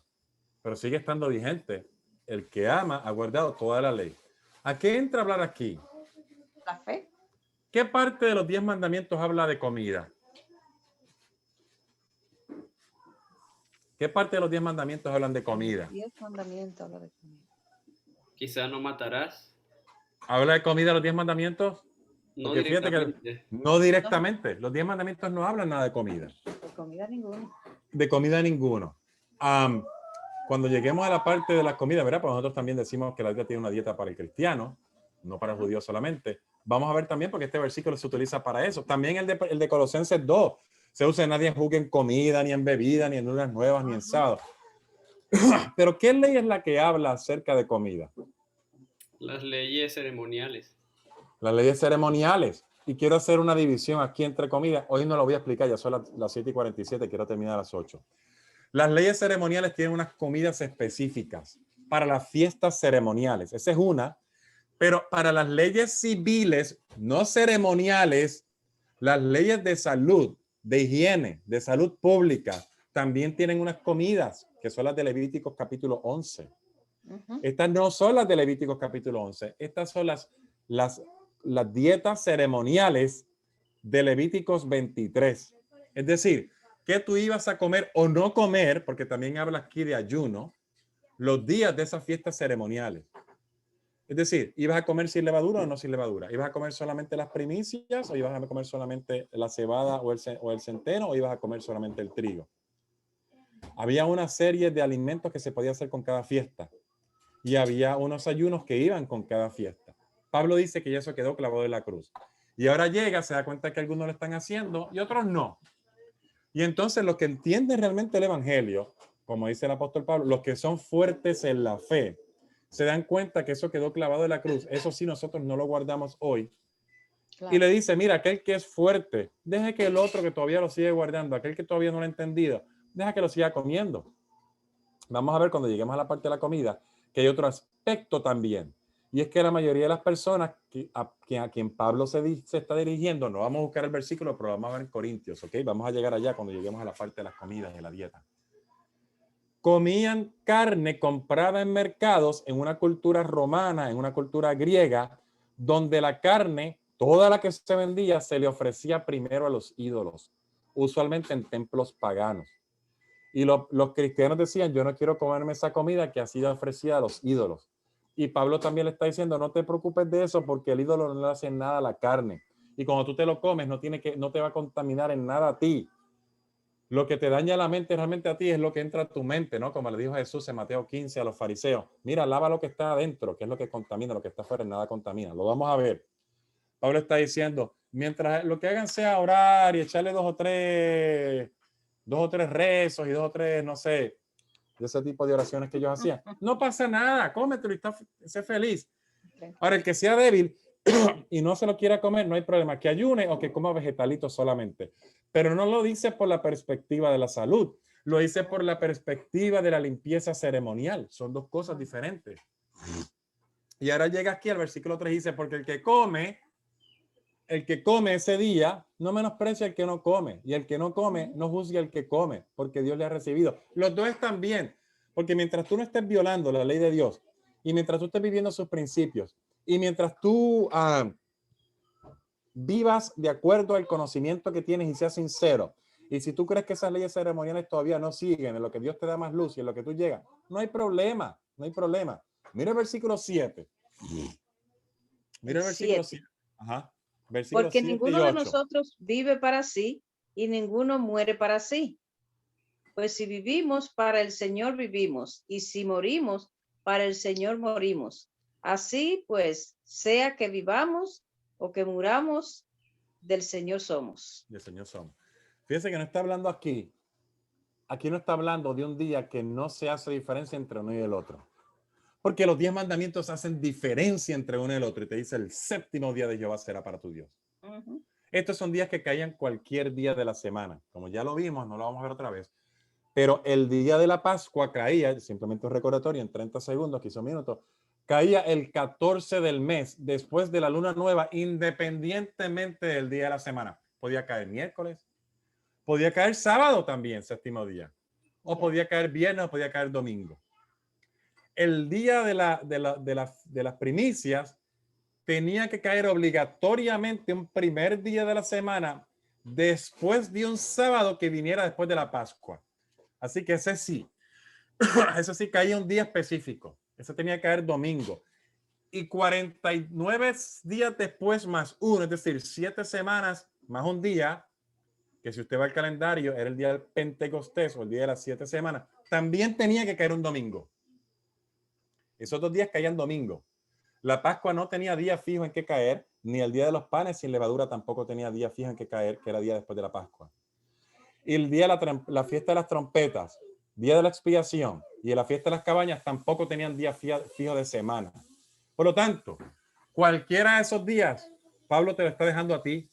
pero sigue estando vigente. El que ama ha guardado toda la ley. ¿A qué entra a hablar aquí? La fe. ¿Qué parte de los 10 mandamientos habla de comida? ¿Qué parte de los 10 mandamientos hablan de comida? 10 mandamientos habla de comida. Quizá no matarás. ¿Habla de comida los 10 mandamientos? No Porque fíjate directamente. que no directamente. Los 10 mandamientos no hablan nada de comida. De comida ninguno. De comida ninguno. Cuando lleguemos a la parte de la comida, ¿verdad? Pues nosotros también decimos que la Biblia tiene una dieta para el cristiano, no para el judío solamente. Vamos a ver también porque este versículo se utiliza para eso. También el de Colosenses 2. Se usa nadie juzgue en comida, ni en bebida, ni en lunas nuevas, ni en sábado. Pero ¿qué ley es la que habla acerca de comida? Las leyes ceremoniales. Las leyes ceremoniales. Y quiero hacer una división aquí entre comidas. Hoy no lo voy a explicar, ya son las 7:47, quiero terminar a las 8. Las leyes ceremoniales tienen unas comidas específicas para las fiestas ceremoniales. Esa es una. Pero para las leyes civiles, no ceremoniales, las leyes de salud, de higiene, de salud pública, también tienen unas comidas que son las de Levíticos capítulo 11. Estas no son las de Levíticos capítulo 11. Estas son las dietas ceremoniales de Levíticos 23. Es decir, que tú ibas a comer o no comer, porque también habla aquí de ayuno, los días de esas fiestas ceremoniales. Es decir, ¿ibas a comer sin levadura o no sin levadura? ¿Ibas a comer solamente las primicias o ibas a comer solamente la cebada o el centeno o ibas a comer solamente el trigo? Había una serie de alimentos que se podía hacer con cada fiesta y había unos ayunos que iban con cada fiesta. Pablo dice que ya eso quedó clavado en la cruz. Y ahora llega, se da cuenta que algunos lo están haciendo y otros no. Y entonces los que entienden realmente el evangelio, como dice el apóstol Pablo, los que son fuertes en la fe, se dan cuenta que eso quedó clavado en la cruz. Eso sí, nosotros no lo guardamos hoy. Claro. Y le dice, mira, aquel que es fuerte, deje que el otro que todavía lo sigue guardando, aquel que todavía no lo ha entendido, deja que lo siga comiendo. Vamos a ver cuando lleguemos a la parte de la comida, que hay otro aspecto también. Y es que la mayoría de las personas a quien Pablo se está dirigiendo, no vamos a buscar el versículo, pero vamos a ver en Corintios, ¿ok? Vamos a llegar allá cuando lleguemos a la parte de las comidas y de la dieta. Comían carne comprada en mercados en una cultura romana, en una cultura griega, donde la carne, toda la que se vendía, se le ofrecía primero a los ídolos, usualmente en templos paganos. Y los cristianos decían, yo no quiero comerme esa comida que ha sido ofrecida a los ídolos. Y Pablo también le está diciendo, no te preocupes de eso porque el ídolo no le hace nada a la carne. Y cuando tú te lo comes, no te va a contaminar en nada a ti. Lo que te daña la mente realmente a ti es lo que entra a tu mente, ¿no? Como le dijo Jesús en Mateo 15 a los fariseos. Mira, lava lo que está adentro, que es lo que contamina, lo que está afuera, nada contamina. Lo vamos a ver. Pablo está diciendo, mientras lo que hagan sea orar y echarle dos o tres rezos y 2 o 3, no sé, de ese tipo de oraciones que ellos hacían. No pasa nada, cómetelo y sé feliz. Ahora, el que sea débil y no se lo quiera comer, no hay problema, que ayune o que coma vegetalitos solamente. Pero no lo dice por la perspectiva de la salud, lo dice por la perspectiva de la limpieza ceremonial. Son dos cosas diferentes. Y ahora llega aquí al versículo 3 y dice, porque el que come el que come ese día no menosprecia al que no come, y el que no come no juzgue al que come, porque Dios le ha recibido. Los dos están bien, porque mientras tú no estés violando la ley de Dios, y mientras tú estés viviendo sus principios, y mientras tú vivas de acuerdo al conocimiento que tienes y seas sincero, y si tú crees que esas leyes ceremoniales todavía no siguen en lo que Dios te da más luz y en lo que tú llegas, no hay problema, no hay problema. Mira el versículo 7. Mira el versículo 7. Ajá. Versículos Porque 7 y ninguno de 8. nosotros vive para sí y ninguno muere para sí. Pues si vivimos, para el Señor vivimos, y si morimos, para el Señor morimos. Así pues, sea que vivamos o que muramos, del Señor somos. Del Señor somos. Fíjense que no está hablando aquí. Aquí no está hablando de un día que no se hace diferencia entre uno y el otro. Porque los 10 mandamientos hacen diferencia entre uno y el otro. Y te dice, el séptimo día de Jehová será para tu Dios. Estos son días que caían cualquier día de la semana. Como ya lo vimos, no lo vamos a ver otra vez. Pero el día de la Pascua caía, simplemente un recordatorio en 30 segundos, 15 minutos, caía el 14 del mes, después de la luna nueva, independientemente del día de la semana. Podía caer miércoles, podía caer sábado también, séptimo día. O podía caer viernes, o podía caer domingo. El día de las primicias tenía que caer obligatoriamente un primer día de la semana después de un sábado que viniera después de la Pascua. Así que ese sí caía un día específico. Ese tenía que caer domingo. Y 49 días después más uno, es decir, 7 semanas más un día, que si usted va al calendario, era el día del Pentecostés o el día de las 7 semanas, también tenía que caer un domingo. Esos 2 días caían domingo. La Pascua no tenía día fijo en que caer, ni el día de los panes sin levadura tampoco tenía día fijo en que caer, que era día después de la Pascua. Y el día de la fiesta de las trompetas, día de la expiación y la fiesta de las cabañas tampoco tenían día fijo de semana. Por lo tanto, cualquiera de esos días, Pablo te lo está dejando a ti.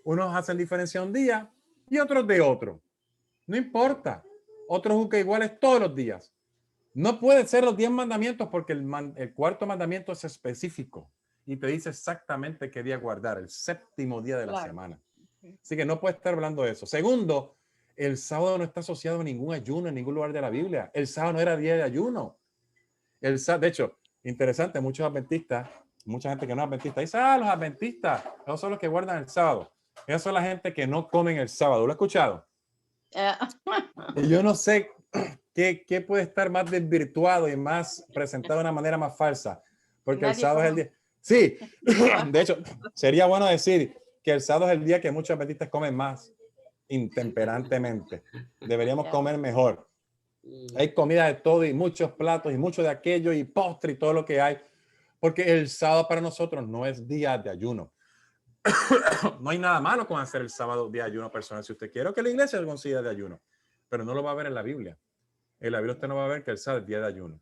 Unos hacen diferencia un día y otros de otro. No importa. Otros juzgan iguales todos los días. No pueden ser los 10 mandamientos porque el cuarto mandamiento es específico y te dice exactamente qué día guardar, el séptimo día de la semana. Así que no puedes estar hablando de eso. Segundo, el sábado no está asociado a ningún ayuno en ningún lugar de la Biblia. El sábado no era día de ayuno. De hecho, interesante, muchos adventistas, mucha gente que no es adventista, dice, los adventistas, esos son los que guardan el sábado. Esos son la gente que no comen el sábado. ¿Lo he escuchado? Y yo no sé qué puede estar más desvirtuado y más presentado de una manera más falsa. Porque el sábado es el día. Sí, de hecho, sería bueno decir que el sábado es el día que muchos adventistas comen más intemperantemente. Deberíamos comer mejor. Hay comida de todo y muchos platos y mucho de aquello y postre y todo lo que hay. Porque el sábado para nosotros no es día de ayuno. No hay nada malo con hacer el sábado de ayuno personal si usted quiere, o que la iglesia lo considera de ayuno, pero no lo va a ver en la Biblia. En la Biblia usted no va a ver que el sábado es día de ayuno.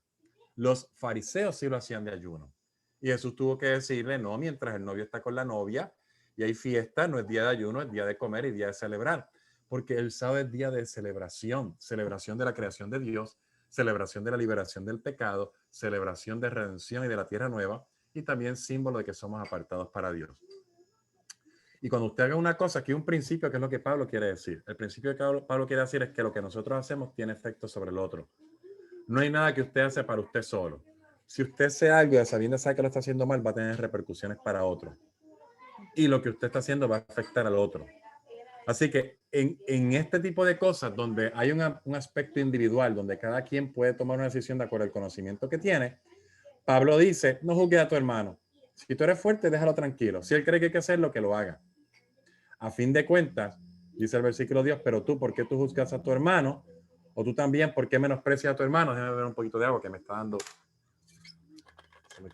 Los fariseos sí lo hacían de ayuno. Y Jesús tuvo que decirle, no, mientras el novio está con la novia y hay fiesta, no es día de ayuno, es día de comer y día de celebrar. Porque el sábado es día de celebración, celebración de la creación de Dios, celebración de la liberación del pecado, celebración de redención y de la tierra nueva, y también símbolo de que somos apartados para Dios. Y cuando usted haga una cosa, aquí hay un principio que es lo que Pablo quiere decir. El principio que Pablo quiere decir es que lo que nosotros hacemos tiene efecto sobre el otro. No hay nada que usted hace para usted solo. Si usted hace algo y sabiendo sabe que lo está haciendo mal, va a tener repercusiones para otro. Y lo que usted está haciendo va a afectar al otro. Así que en este tipo de cosas, donde hay un aspecto individual, donde cada quien puede tomar una decisión de acuerdo al conocimiento que tiene, Pablo dice, no juzgues a tu hermano. Si tú eres fuerte, déjalo tranquilo. Si él cree que hay que hacerlo, que lo haga. A fin de cuentas, dice el versículo Dios, pero tú, ¿por qué tú juzgas a tu hermano? O tú también, ¿por qué menosprecias a tu hermano? Déjame ver un poquito de agua que me está dando.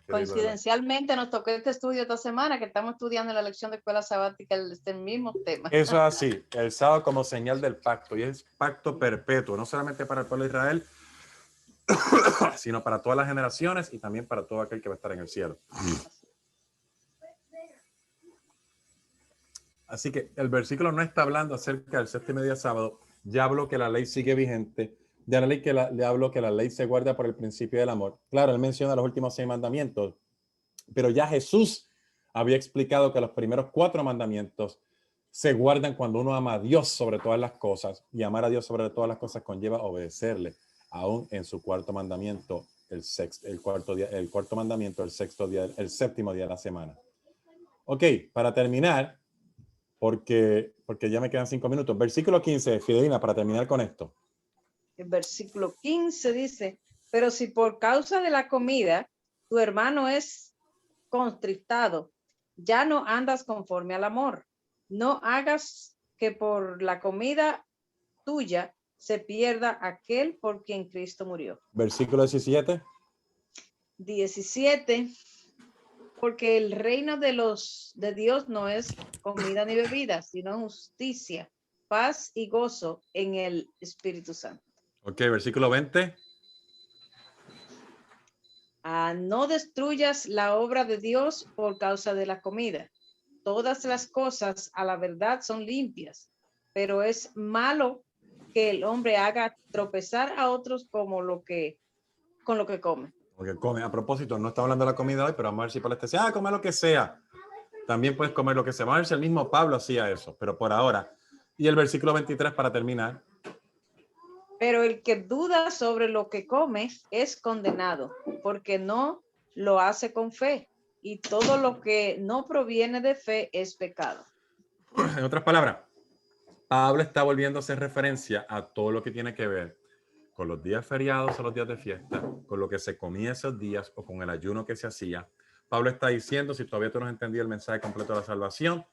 Coincidencialmente nos tocó este estudio esta semana que estamos estudiando en la lección de escuela sabática el mismo tema. Eso es así, el sábado como señal del pacto, y es pacto perpetuo, no solamente para el pueblo de Israel, sino para todas las generaciones y también para todo aquel que va a estar en el cielo. Así que el versículo no está hablando acerca del séptimo día sábado, ya habló que la ley sigue vigente, ya le habló que la ley se guarda por el principio del amor. Claro, él menciona los últimos 6 mandamientos, pero ya Jesús había explicado que los primeros 4 mandamientos se guardan cuando uno ama a Dios sobre todas las cosas, y amar a Dios sobre todas las cosas conlleva obedecerle, aún en su 4º mandamiento, el cuarto mandamiento, el séptimo día de la semana. Ok, para terminar, porque ya me quedan 5 minutos. Versículo 15, Fidelina, para terminar con esto. El versículo 15 dice, pero si por causa de la comida tu hermano es contristado, ya no andas conforme al amor. No hagas que por la comida tuya se pierda aquel por quien Cristo murió. Versículo 17. 17. Porque el reino de Dios no es comida ni bebida, sino justicia, paz y gozo en el Espíritu Santo. Ok, versículo 20. No destruyas la obra de Dios por causa de la comida. Todas las cosas a la verdad son limpias, pero es malo que el hombre haga tropezar a otros con lo que come. Porque come. A propósito, no estamos hablando de la comida hoy, pero vamos a ver si Pablo te dice, come lo que sea. También puedes comer lo que sea. Vamos a ver si el mismo Pablo hacía eso, pero por ahora. Y el versículo 23 para terminar. Pero el que duda sobre lo que come es condenado, porque no lo hace con fe, y todo lo que no proviene de fe es pecado. En otras palabras, Pablo está volviendo a hacer referencia a todo lo que tiene que ver con los días feriados o los días de fiesta, con lo que se comía esos días o con el ayuno que se hacía. Pablo está diciendo, si todavía tú no has entendido el mensaje completo de la salvación,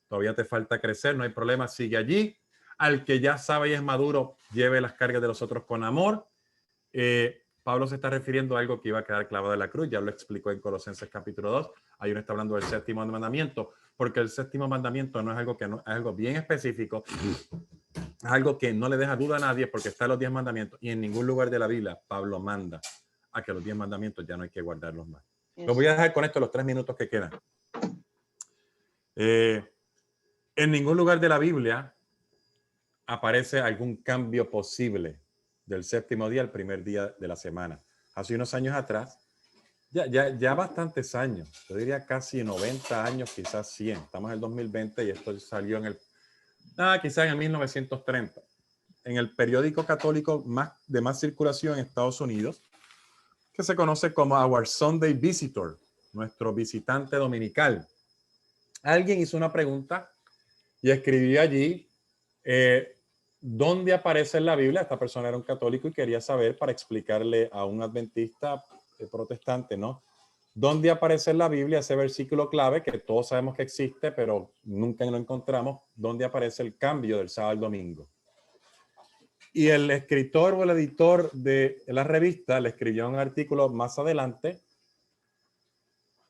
todavía te falta crecer, no hay problema, sigue allí. Al que ya sabe y es maduro, lleve las cargas de los otros con amor. Pablo se está refiriendo a algo que iba a quedar clavado en la cruz, ya lo explicó en Colosenses capítulo 2, ahí uno está hablando del 7º mandamiento, porque el 7º mandamiento no es algo que no, es algo bien específico, es algo que no le deja duda a nadie porque está en los 10 mandamientos y en ningún lugar de la Biblia Pablo manda a que los 10 mandamientos ya no hay que guardarlos más. Lo voy a dejar con esto los 3 minutos que quedan. En ningún lugar de la Biblia aparece algún cambio posible del 7º día al primer día de la semana. Hace unos años atrás, ya bastantes años, yo diría casi 90 años, quizás 100. Estamos en el 2020 y esto salió en quizás en el 1930. En el periódico católico de más circulación en Estados Unidos, que se conoce como Our Sunday Visitor, nuestro visitante dominical. Alguien hizo una pregunta y escribió allí dónde aparece en la Biblia. Esta persona era un católico y quería saber, para explicarle a un adventista protestante, ¿no? ¿Dónde aparece en la Biblia ese versículo clave que todos sabemos que existe, pero nunca lo encontramos? ¿Dónde aparece el cambio del sábado al domingo? Y el escritor o el editor de la revista le escribió un artículo más adelante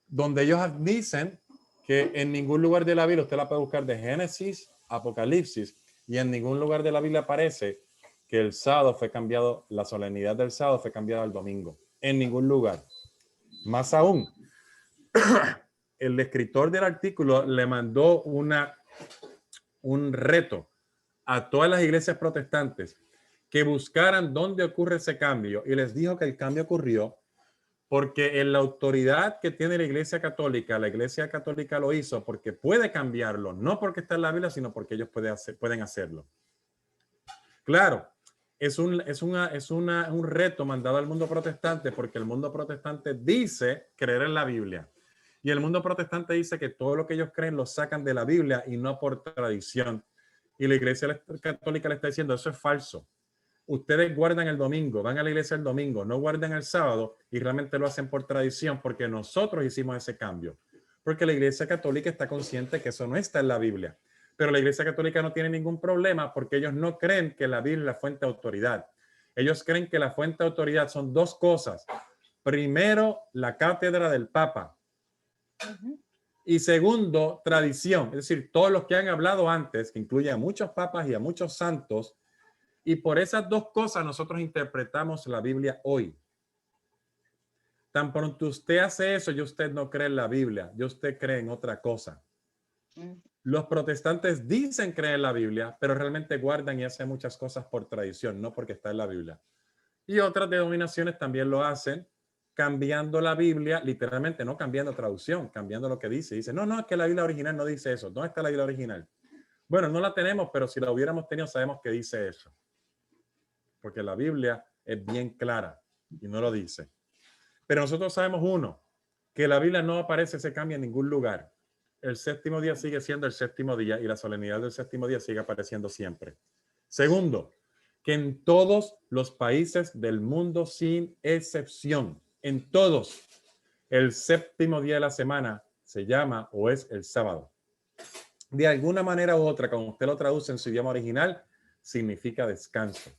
donde ellos dicen que en ningún lugar de la Biblia, usted la puede buscar de Génesis, Apocalipsis, y en ningún lugar de la Biblia aparece que el sábado fue cambiado, la solemnidad del sábado fue cambiada al domingo. En ningún lugar. Más aún, el escritor del artículo le mandó un reto a todas las iglesias protestantes que buscaran dónde ocurre ese cambio, y les dijo que el cambio ocurrió porque en la autoridad que tiene la iglesia católica lo hizo porque puede cambiarlo, no porque está en la Biblia, sino porque ellos pueden hacerlo. Claro, es un reto mandado al mundo protestante porque el mundo protestante dice creer en la Biblia. Y el mundo protestante dice que todo lo que ellos creen lo sacan de la Biblia y no por tradición. Y la iglesia católica le está diciendo, eso es falso. Ustedes guardan el domingo, van a la iglesia el domingo, no guardan el sábado y realmente lo hacen por tradición porque nosotros hicimos ese cambio. Porque la iglesia católica está consciente que eso no está en la Biblia. Pero la iglesia católica no tiene ningún problema porque ellos no creen que la Biblia es la fuente de autoridad. Ellos creen que la fuente de autoridad son dos cosas. Primero, la cátedra del Papa. Y segundo, tradición. Es decir, todos los que han hablado antes, que incluye a muchos papas y a muchos santos, y por esas dos cosas nosotros interpretamos la Biblia hoy. Tan pronto usted hace eso, ya usted no cree en la Biblia, ya usted cree en otra cosa. Los protestantes dicen creer en la Biblia, pero realmente guardan y hacen muchas cosas por tradición, no porque está en la Biblia. Y otras denominaciones también lo hacen, cambiando la Biblia, literalmente no cambiando traducción, cambiando lo que dice. Dice, no, es que la Biblia original no dice eso. ¿Dónde está la Biblia original? Bueno, no la tenemos, pero si la hubiéramos tenido, sabemos que dice eso. Porque la Biblia es bien clara y no lo dice. Pero nosotros sabemos que la Biblia no aparece, se cambia en ningún lugar. El séptimo día sigue siendo el séptimo día y la solemnidad del séptimo día sigue apareciendo siempre. Segundo, que en todos los países del mundo, sin excepción, en todos, el séptimo día de la semana se llama o es el sábado. De alguna manera u otra, como usted lo traduce en su idioma original, significa descanso.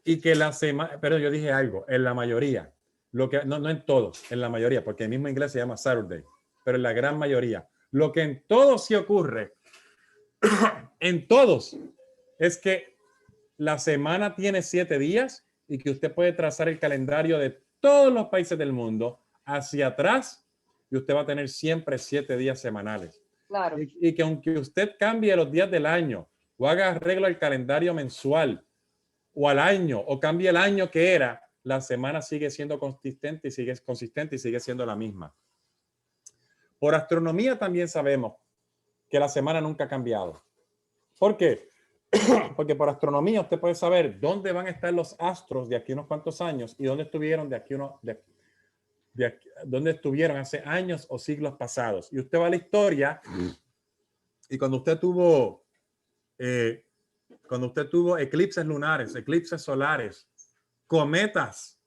Y que la semana, pero yo dije algo, en la mayoría, no en todos, en la mayoría, porque el mismo inglés se llama Saturday, pero en la gran mayoría, lo que en todos sí ocurre, en todos, es que la semana tiene 7 días y que usted puede trazar el calendario de todos los países del mundo hacia atrás y usted va a tener siempre 7 días semanales. Claro. Y que aunque usted cambie los días del año o haga arreglo al calendario mensual o al año o cambie el año que era, la semana sigue siendo consistente y sigue siendo la misma. Por astronomía también sabemos que la semana nunca ha cambiado. ¿Por qué? Porque por astronomía usted puede saber dónde van a estar los astros de aquí a unos cuantos años y dónde estuvieron dónde estuvieron hace años o siglos pasados. Y usted va a la historia y cuando usted tuvo eclipses lunares, eclipses solares, cometas,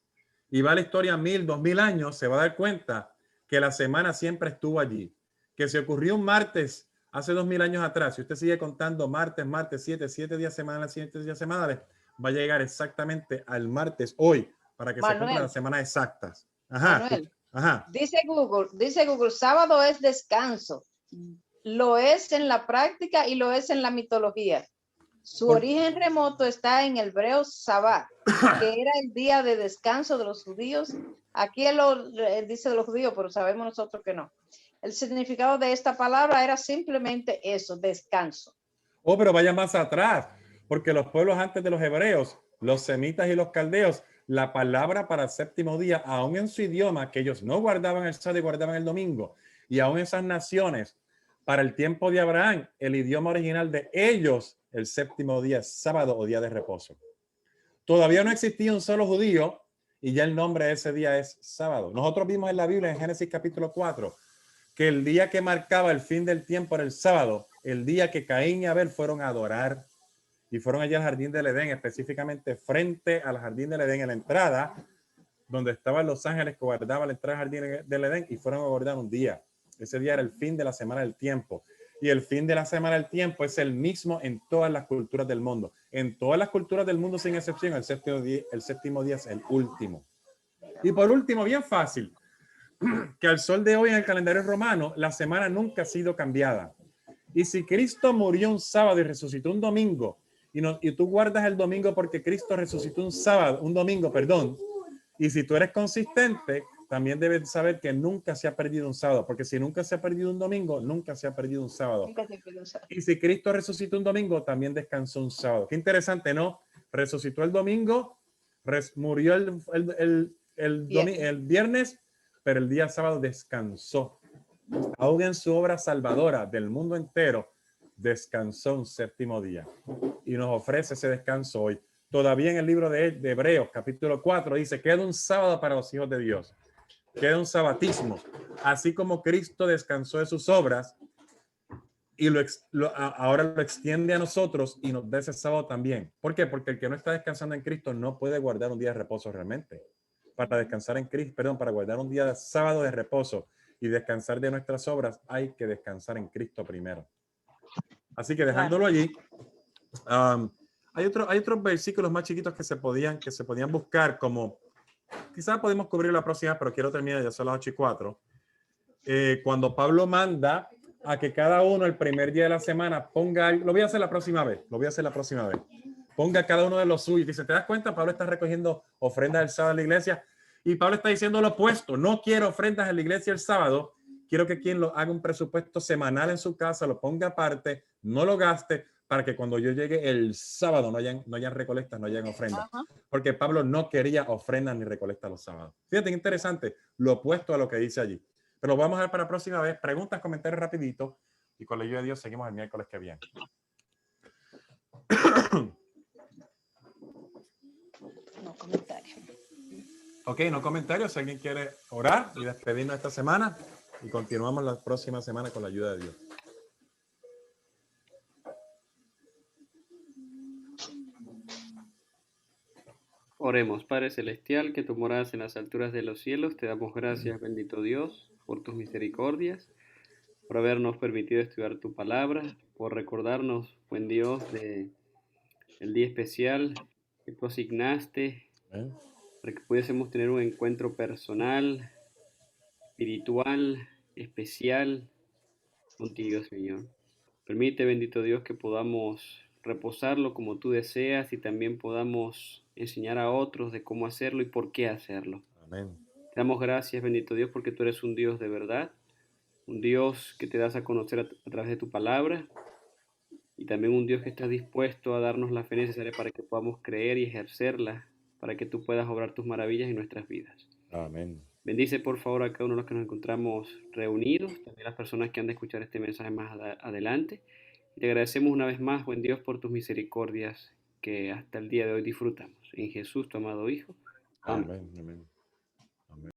y va a la historia 1000, 2000 años, se va a dar cuenta que la semana siempre estuvo allí. Que se ocurrió un martes hace 2000 años atrás, si usted sigue contando martes, 7 días semanales, 7 días semanales, va a llegar exactamente al martes hoy, para que se cumplan las semanas exactas. Ajá. Manuel, ajá. Dice Google, sábado es descanso. Lo es en la práctica y lo es en la mitología. Su origen remoto está en el hebreo Sabbat, que era el día de descanso de los judíos. Aquí él dice de los judíos, pero sabemos nosotros que no. El significado de esta palabra era simplemente eso, descanso. Pero vaya más atrás, porque los pueblos antes de los hebreos, los semitas y los caldeos, la palabra para el séptimo día, aún en su idioma, que ellos no guardaban el sábado y guardaban el domingo, y aún esas naciones, para el tiempo de Abraham, el idioma original de ellos, el séptimo día es sábado o día de reposo. Todavía no existía un solo judío y ya el nombre de ese día es sábado. Nosotros vimos en la Biblia, en Génesis capítulo 4, que el día que marcaba el fin del tiempo era el sábado, el día que Caín y Abel fueron a adorar y fueron allá al jardín del Edén, específicamente frente al jardín del Edén, en la entrada, donde estaban los ángeles que guardaban la entrada al jardín del Edén, y fueron a guardar un día. Ese día era el fin de la semana del tiempo. Y el fin de la semana del tiempo es el mismo en todas las culturas del mundo. En todas las culturas del mundo, sin excepción, el séptimo día es el último. Y por último, bien fácil, que al sol de hoy en el calendario romano, la semana nunca ha sido cambiada. Y si Cristo murió un sábado y resucitó un domingo, y tú guardas el domingo porque Cristo resucitó un domingo, y si tú eres consistente, también debes saber que nunca se ha perdido un sábado, porque si nunca se ha perdido un domingo, nunca se ha perdido un sábado. Y si Cristo resucitó un domingo, también descansó un sábado. Qué interesante, ¿no? Resucitó el domingo, murió el viernes, pero el día sábado descansó. Aún en su obra salvadora del mundo entero, descansó un séptimo día. Y nos ofrece ese descanso hoy. Todavía en el libro de Hebreos, capítulo 4, dice, queda un sábado para los hijos de Dios. Queda un sabatismo. Así como Cristo descansó de sus obras y ahora lo extiende a nosotros y nos da ese sábado también. ¿Por qué? Porque el que no está descansando en Cristo no puede guardar un día de reposo realmente. Para descansar en Cristo, para guardar un día de sábado de reposo y descansar de nuestras obras, hay que descansar en Cristo primero. Así que dejándolo allí, hay otros versículos más chiquitos que se podían buscar, como quizás podemos cubrir la próxima, pero quiero terminar, ya son las 8:04. Cuando Pablo manda a que cada uno el primer día de la semana ponga, lo voy a hacer la próxima vez, ponga cada uno de los suyos. Dice, ¿te das cuenta? Pablo está recogiendo ofrendas del sábado en la iglesia y Pablo está diciendo lo opuesto. No quiero ofrendas en la iglesia el sábado. Quiero que quien lo haga un presupuesto semanal en su casa, lo ponga aparte, no lo gaste, para que cuando yo llegue el sábado no hayan recolectas, no hayan ofrendas. Ajá. Porque Pablo no quería ofrendas ni recolectas los sábados. Fíjate, interesante, lo opuesto a lo que dice allí. Pero vamos a ver para la próxima vez. Preguntas, comentarios rapidito. Y con la ayuda de Dios seguimos el miércoles que viene. No comentarios. Ok, no comentarios. Si alguien quiere orar y despedirnos esta semana. Y continuamos la próxima semana con la ayuda de Dios. Oremos, Padre Celestial, que tú moras en las alturas de los cielos, te damos gracias, bendito Dios, por tus misericordias, por habernos permitido estudiar tu palabra, por recordarnos, buen Dios, de el día especial que tú asignaste, ¿Eh? para que pudiésemos tener un encuentro personal, espiritual, especial contigo, Señor. Permite, bendito Dios, que podamos reposarlo como tú deseas y también podamos enseñar a otros de cómo hacerlo y por qué hacerlo. Amén. Te damos gracias, bendito Dios, porque tú eres un Dios de verdad, un Dios que te das a conocer a través de tu palabra y también un Dios que está dispuesto a darnos la fe necesaria para que podamos creer y ejercerla, para que tú puedas obrar tus maravillas en nuestras vidas. Amén. Bendice por favor a cada uno de los que nos encontramos reunidos, también las personas que han de escuchar este mensaje más adelante. Y te agradecemos una vez más, buen Dios, por tus misericordias que hasta el día de hoy disfrutamos. En Jesús, tu amado Hijo. Amén. Amén. Amén.